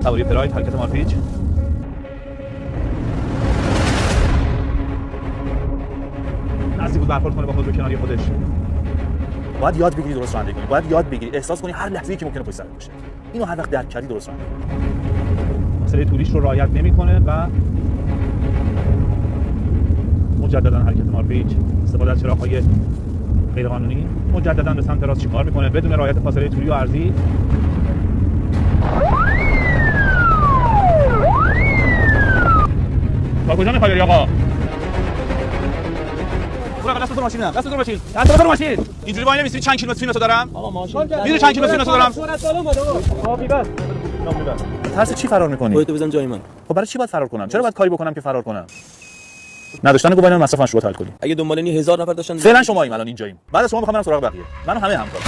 سواری پراید حرکت مارپیچ. نزدیک بود برخورد کنه با خودرو کناری خودش. باید یاد بگیری درست رانندگی کنی. باید یاد بگیری احساس کنی هر لحظه‌ای که ممکنه پشت سرت باشه. اینو هر وقت درک کردی درست رانندگی کنی. فاصله طولیش رو رعایت نمی‌کنه و مجددا حرکت مارپیچ، استفاده از چراغ‌های غیرقانونی، مجددا به سمت راست چیکار می‌کنه بدون رعایت فاصله طولی و عرضی. با کجا می‌خوای بری آقا؟ برو دست تو ماشینم، دست تو ماشین، دست تو ماشین. اینجوری وای نمی‌سی چند کیلومتر فیلمتو دارم؟ آقا ماشین. می‌دونی چند کیلومتر فیلمتو دارم؟ سرعت سالم بود آقا. کافی بس. ترس چی فرار می‌کنی؟ خودت بزن جای من. خب برای چی باید فرار کنم؟ چرا باید کاری بکنم که فرار کنم؟ نداشتن گواهی مصرف مشروبات حل کنیم. اگه دنبال این 1000 نفر داشتن فعلا شماییم الان اینجاییم. بعد از شما می‌خوام برم سراغ بقیه. منو همه همکار.